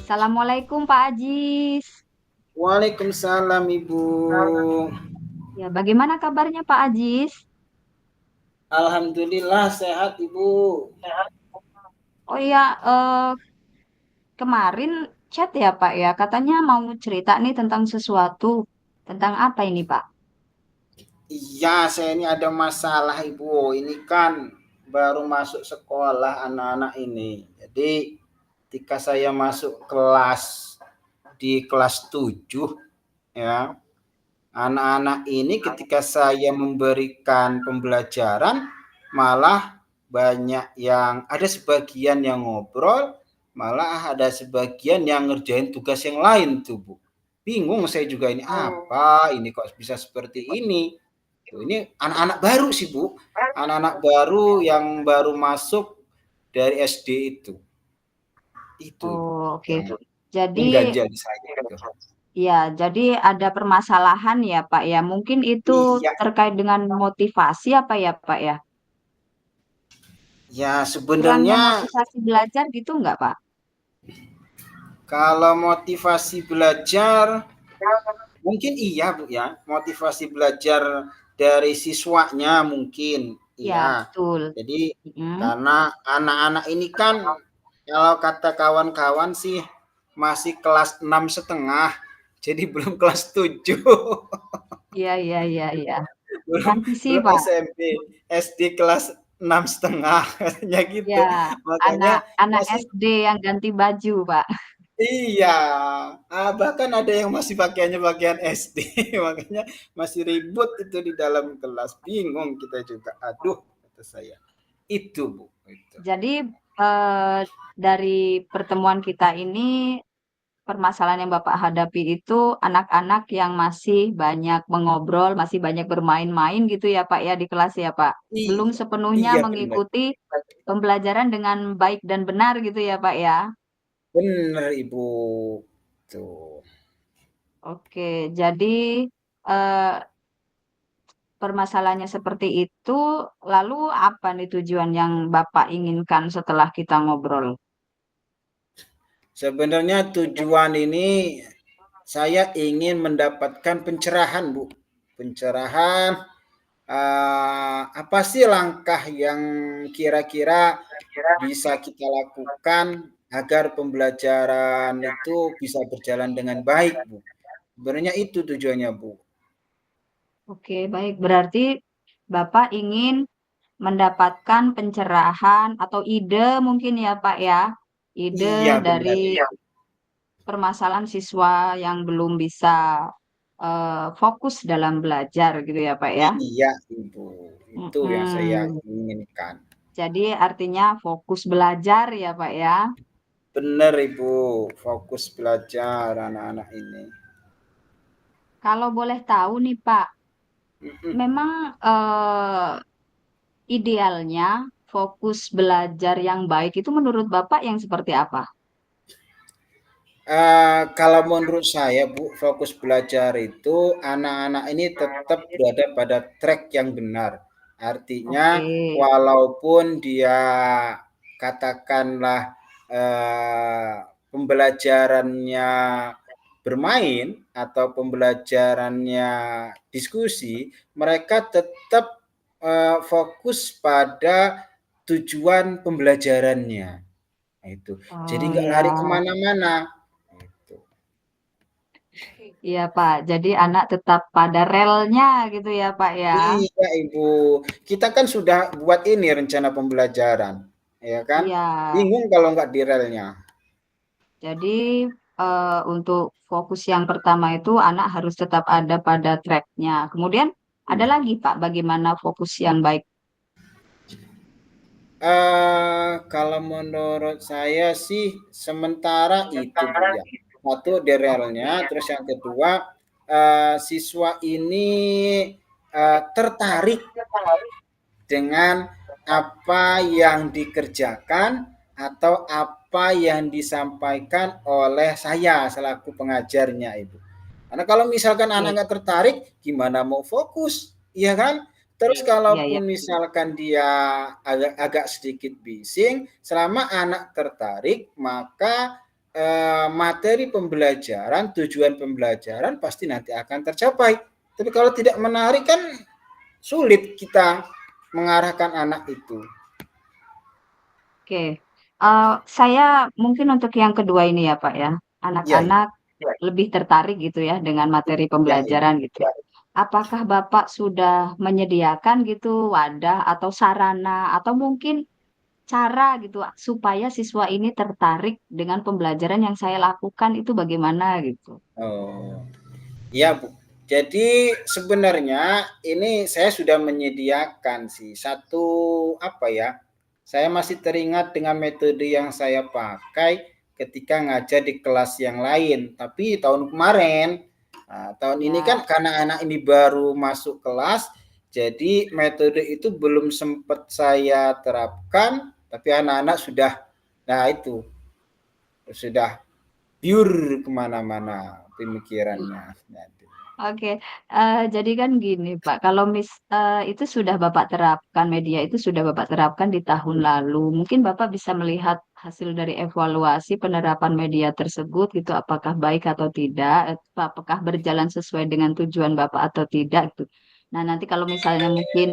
Assalamualaikum Pak Ajis. Waalaikumsalam Ibu. Ya, bagaimana kabarnya Pak Ajis? Alhamdulillah sehat Ibu. Oh iya, kemarin chat ya Pak ya, katanya mau cerita nih tentang sesuatu. Tentang apa ini Pak? Iya, saya ini ada masalah Ibu. Ini kan baru masuk sekolah anak-anak ini. Jadi ketika saya masuk kelas di kelas 7, ya, anak-anak ini ketika saya memberikan pembelajaran malah banyak yang ada sebagian yang ngobrol, malah ada sebagian yang ngerjain tugas yang lain tuh Bu. Bingung saya juga ini apa, ini kok bisa seperti ini. Tuh, ini anak-anak baru sih Bu, anak-anak baru yang baru masuk dari SD itu. Itu Ibu Oh, oke. yang Jadi, mengganjal di saya itu. ya, jadi ada permasalahan ya Pak ya. Mungkin itu Iya, terkait dengan motivasi apa ya Pak ya? ya Kurangnya sebenarnya motivasi belajar gitu nggak Pak? kalau motivasi belajar, mungkin iya Bu ya, motivasi belajar dari siswanya mungkin Ya, iya. betul. Jadi Mm. karena anak-anak ini kan kalau kata kawan-kawan sih masih kelas 6,5, jadi belum kelas 7. Iya, iya, iya, iya. belum Nanti sih belum Pak. SMP, SD kelas 6,5 katanya gitu. Ya, Makanya anak masih SD yang ganti baju, Pak. iya, bahkan ada yang masih pakaiannya pakaian SD, makanya masih ribut itu di dalam kelas, bingung kita juga. Aduh, kata saya. Itu, Bu, itu. Jadi dari pertemuan kita ini permasalahan yang Bapak hadapi itu anak-anak yang masih banyak mengobrol, masih banyak bermain-main gitu ya, Pak ya di kelas ya, Pak. Belum Iya, sepenuhnya iya benar. mengikuti pembelajaran dengan baik dan benar gitu ya, Pak ya. Benar, Ibu. Tuh. Oke, jadi eh, permasalahannya seperti itu, lalu apa nih tujuan yang Bapak inginkan setelah kita ngobrol? Sebenarnya tujuan ini saya ingin mendapatkan pencerahan, Bu. Pencerahan apa sih langkah yang kira-kira bisa kita lakukan agar pembelajaran itu bisa berjalan dengan baik, Bu. Sebenarnya itu tujuannya, Bu. Oke, baik. Berarti Bapak ingin mendapatkan pencerahan atau ide mungkin ya, Pak ya. Ide Iya, benar dari itu. permasalahan siswa yang belum bisa fokus dalam belajar gitu ya, Pak ya. Iya, Ibu. Itu yang saya Mm-mm. inginkan. Jadi artinya fokus belajar ya, Pak ya. Benar, Ibu. Fokus belajar anak-anak ini. Kalau boleh tahu nih, Pak, Mm-mm. memang idealnya fokus belajar yang baik itu menurut Bapak yang seperti apa? Kalau menurut saya, Bu, fokus belajar itu anak-anak ini tetap berada pada track yang benar. Artinya, Oke. walaupun dia katakanlah pembelajarannya bermain atau pembelajarannya diskusi, mereka tetap fokus pada tujuan pembelajarannya. Nah, itu. Jadi Oh nggak lari ya, kemana-mana. Gitu. iya Pak. Jadi anak tetap pada relnya gitu ya Pak ya. Iya, Ibu. Kita kan sudah buat ini rencana pembelajaran, ya kan? Iya. Bingung kalau nggak di relnya. Jadi untuk fokus yang pertama itu anak harus tetap ada pada tracknya. Kemudian ada Iya. lagi Pak, bagaimana fokus yang baik? Kalau menurut saya sih sementara itu, Bu, ya. Satu derelnya, terus yang kedua, siswa ini, tertarik dengan apa yang dikerjakan atau apa yang disampaikan oleh saya selaku pengajarnya, Ibu. Karena kalau misalkan anak Oke, nggak tertarik, gimana mau fokus, iya kan? Terus iya ya. kalaupun misalkan dia agak sedikit bising, selama anak tertarik, maka materi pembelajaran, tujuan pembelajaran pasti nanti akan tercapai. Tapi kalau tidak menarik kan sulit kita mengarahkan anak itu. Oke, saya mungkin untuk yang kedua ini ya Pak ya, Iya, Ibu. anak-anak lebih tertarik gitu ya dengan materi Iya, Ibu. pembelajaran gitu. Apakah Bapak sudah menyediakan gitu wadah atau sarana atau mungkin cara gitu supaya siswa ini tertarik dengan pembelajaran yang saya lakukan itu bagaimana gitu? Oh, iya, Bu. Jadi sebenarnya ini saya sudah menyediakan sih satu apa ya? Saya masih teringat dengan metode yang saya pakai ketika ngajar di kelas yang lain. Tapi tahun kemarin, nah, tahun ini kan Ya, karena anak ini baru masuk kelas, jadi metode itu belum sempat saya terapkan. Tapi anak-anak sudah, nah itu sudah pure kemana-mana pemikirannya. oke, jadi kan gini Pak, kalau itu sudah Bapak terapkan, media itu sudah Bapak terapkan di tahun lalu. Mungkin Bapak bisa melihat hasil dari evaluasi penerapan media tersebut gitu, apakah baik atau tidak, apakah berjalan sesuai dengan tujuan Bapak atau tidak gitu. Nah, nanti kalau misalnya mungkin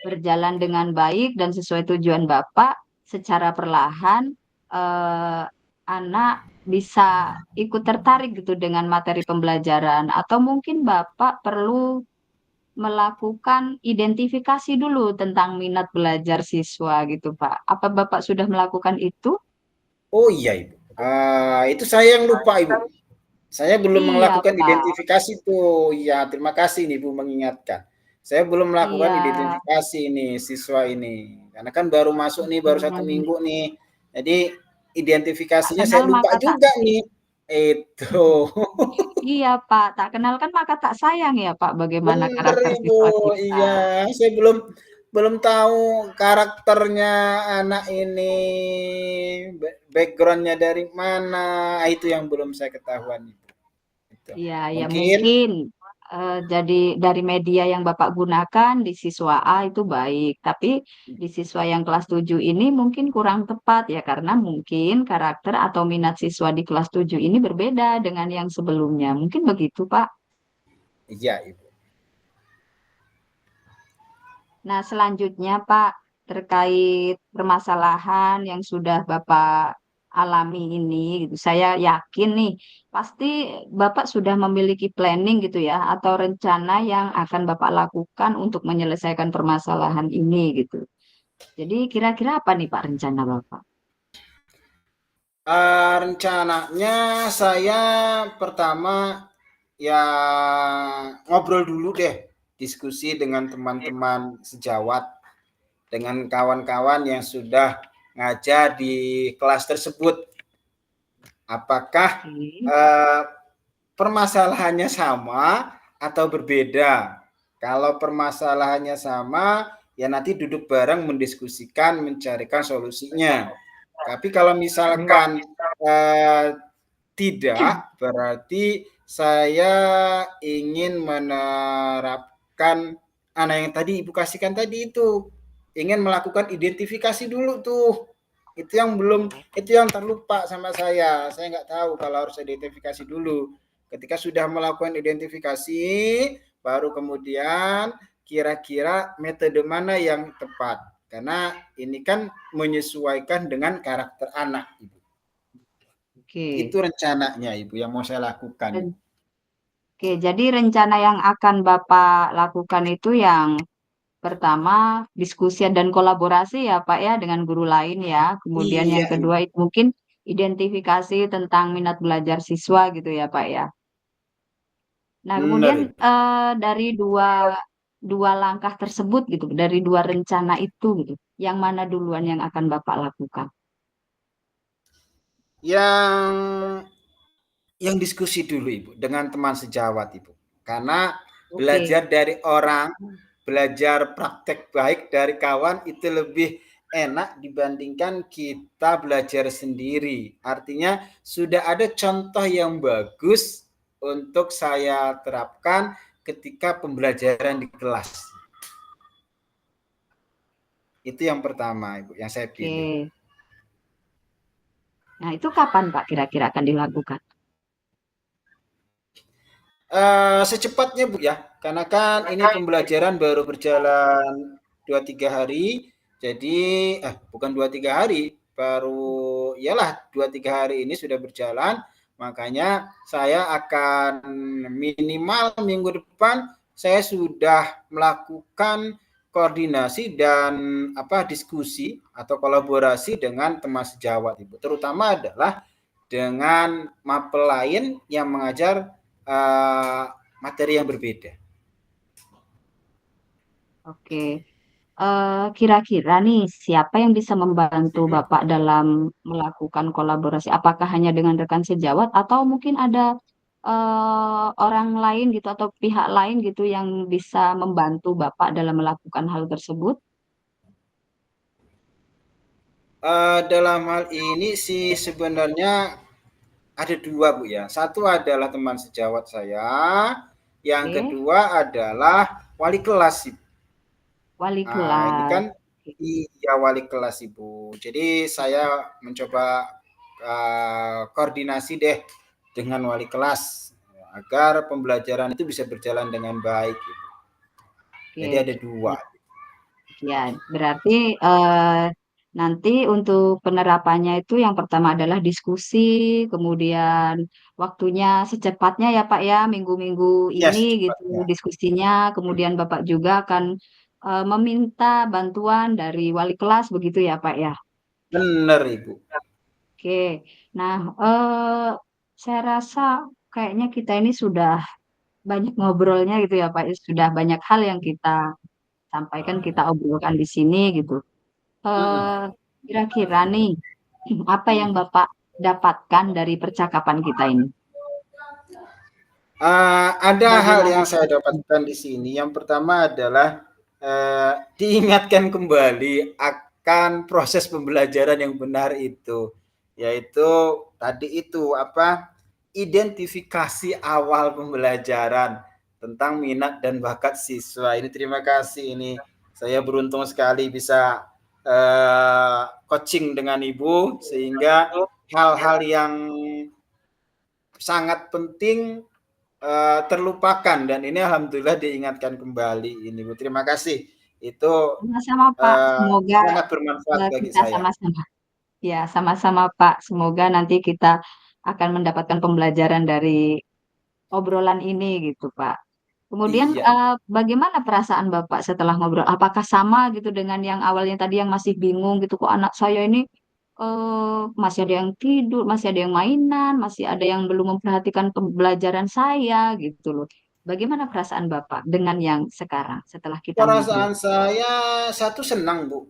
berjalan dengan baik dan sesuai tujuan Bapak, secara perlahan eh, anak bisa ikut tertarik gitu dengan materi pembelajaran atau mungkin Bapak perlu melakukan identifikasi dulu tentang minat belajar siswa gitu Pak. Apa Bapak sudah melakukan itu? Oh iya, Ibu. Itu saya yang lupa, Ibu. Saya belum Iya melakukan Pak, identifikasi tuh. Ya, terima kasih nih, Ibu mengingatkan. Saya belum melakukan iya. identifikasi ini siswa ini. Karena kan baru masuk nih, baru satu Hmm, minggu nih. Jadi tak identifikasinya saya kenal lupa maka tak juga nih. Itu. iya Pak, tak kenal kan maka tak sayang ya Pak bagaimana Bener, karakter Ibu. siswa kita. Iya, saya belum belum tahu karakternya anak ini, backgroundnya dari mana. Itu yang belum saya ketahuan, Ibu. Itu. Iya, ya Mungkin mungkin jadi dari media yang Bapak gunakan di siswa A itu baik, tapi di siswa yang kelas 7 ini mungkin kurang tepat ya karena mungkin karakter atau minat siswa di kelas 7 ini berbeda dengan yang sebelumnya. Mungkin begitu, Pak. iya, Ibu. Nah, selanjutnya Pak, terkait permasalahan yang sudah Bapak alami ini, gitu. Saya yakin nih, pasti Bapak sudah memiliki planning gitu ya, atau rencana yang akan Bapak lakukan untuk menyelesaikan permasalahan ini gitu. Jadi kira-kira apa nih Pak rencana Bapak? Rencananya saya pertama ya ngobrol dulu deh, diskusi dengan teman-teman sejawat, dengan kawan-kawan yang sudah ngajar di kelas tersebut. Apakah Oke. eh, permasalahannya sama atau berbeda? Kalau permasalahannya sama, ya nanti duduk bareng mendiskusikan, mencarikan solusinya. Tapi kalau misalkan eh, tidak, berarti saya ingin menerapkan anak yang tadi Ibu kasihkan tadi itu. Ingin melakukan identifikasi dulu tuh. Itu yang belum, itu yang terlupa sama saya. Saya nggak tahu kalau harus identifikasi dulu. Ketika sudah melakukan identifikasi, baru kemudian kira-kira metode mana yang tepat. Karena ini kan menyesuaikan dengan karakter anak, Ibu. Oke. Itu rencananya, Ibu, yang mau saya lakukan. Oke, jadi rencana yang akan Bapak lakukan itu yang pertama, diskusi dan kolaborasi ya Pak ya dengan guru lain ya. Kemudian Iya, yang kedua Ibu. itu mungkin identifikasi tentang minat belajar siswa gitu ya Pak ya. Nah, Benar, kemudian Ibu. dari dua dua langkah tersebut gitu, dari dua rencana itu gitu, yang mana duluan yang akan Bapak lakukan? Yang diskusi dulu Ibu dengan teman sejawat Ibu. Karena Oke, belajar dari orang, belajar praktek baik dari kawan itu lebih enak dibandingkan kita belajar sendiri. Artinya sudah ada contoh yang bagus untuk saya terapkan ketika pembelajaran di kelas. Itu yang pertama, Ibu, yang saya pilih. oke. Nah, itu kapan Pak kira-kira akan dilakukan? Secepatnya Bu ya, karena kan ini pembelajaran baru berjalan 2-3 hari, jadi bukan 2-3 hari, baru iyalah 2-3 hari ini sudah berjalan, makanya saya akan minimal minggu depan saya sudah melakukan koordinasi dan diskusi atau kolaborasi dengan teman sejawat Ibu. Terutama adalah dengan mapel lain yang mengajar materi yang berbeda. Oke. Kira-kira nih, siapa yang bisa membantu Bapak dalam melakukan kolaborasi? Apakah hanya dengan rekan sejawat atau mungkin ada orang lain gitu atau pihak lain gitu yang bisa membantu Bapak dalam melakukan hal tersebut? Dalam hal ini sih sebenarnya ada dua Bu ya. Satu adalah teman sejawat saya, yang Oke, kedua adalah wali kelas. wali Ini kelas. kan iya wali kelas Ibu. Jadi saya mencoba koordinasi deh dengan wali kelas agar pembelajaran itu bisa berjalan dengan baik. Jadi Oke. ada dua. Ya, berarti nanti untuk penerapannya itu yang pertama adalah diskusi, kemudian waktunya secepatnya ya Pak ya, minggu-minggu Ya ini gitu secepatnya. diskusinya, kemudian Bapak juga akan meminta bantuan dari wali kelas begitu ya Pak ya. Benar Ibu. Oke, nah saya rasa kayaknya kita ini sudah banyak ngobrolnya gitu ya Pak, sudah banyak hal yang kita sampaikan, kita obrolkan di sini gitu. eh Kira-kira nih, apa yang Bapak dapatkan dari percakapan kita ini? Ada hal Bagaimana? yang saya dapatkan di sini. Yang pertama adalah diingatkan kembali akan proses pembelajaran yang benar itu, yaitu tadi itu identifikasi awal pembelajaran tentang minat dan bakat siswa. Ini terima kasih ini saya beruntung sekali bisa coaching dengan Ibu sehingga hal-hal yang sangat penting terlupakan dan ini alhamdulillah diingatkan kembali ini Bu. Terima kasih. Itu Sama-sama Pak, semoga sangat bermanfaat bagi kita saya. sama-sama. Ya, sama-sama Pak. Semoga nanti kita akan mendapatkan pembelajaran dari obrolan ini gitu Pak. Kemudian Iya, Ibu. bagaimana perasaan Bapak setelah ngobrol? Apakah sama gitu dengan yang awalnya tadi yang masih bingung gitu kok anak saya ini masih ada yang tidur, masih ada yang mainan, masih ada yang belum memperhatikan pembelajaran saya gitu loh. Bagaimana perasaan Bapak dengan yang sekarang setelah kita ngobrol? Perasaan saya satu senang Bu.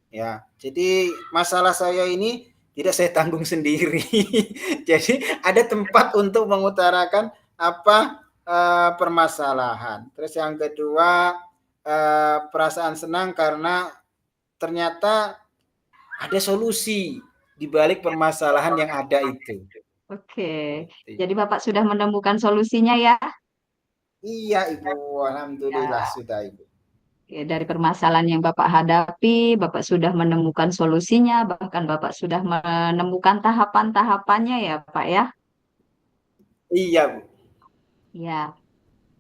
Ya, jadi masalah saya ini tidak saya tanggung sendiri. Jadi ada tempat untuk mengutarakan permasalahan. Terus yang kedua perasaan senang karena ternyata ada solusi di balik permasalahan yang ada itu. Oke, Gitu. jadi Bapak sudah menemukan solusinya ya? Iya Ibu, alhamdulillah Ya, sudah Ibu. ya, dari permasalahan yang Bapak hadapi, Bapak sudah menemukan solusinya, bahkan Bapak sudah menemukan tahapan-tahapannya ya, Pak ya? Iya Bu. Ya,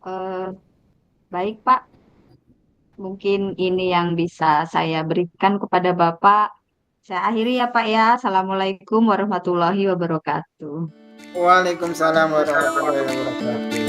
eh, baik Pak. Mungkin ini yang bisa saya berikan kepada Bapak. Saya akhiri ya Pak ya. Assalamualaikum warahmatullahi wabarakatuh. Waalaikumsalam warahmatullahi wabarakatuh.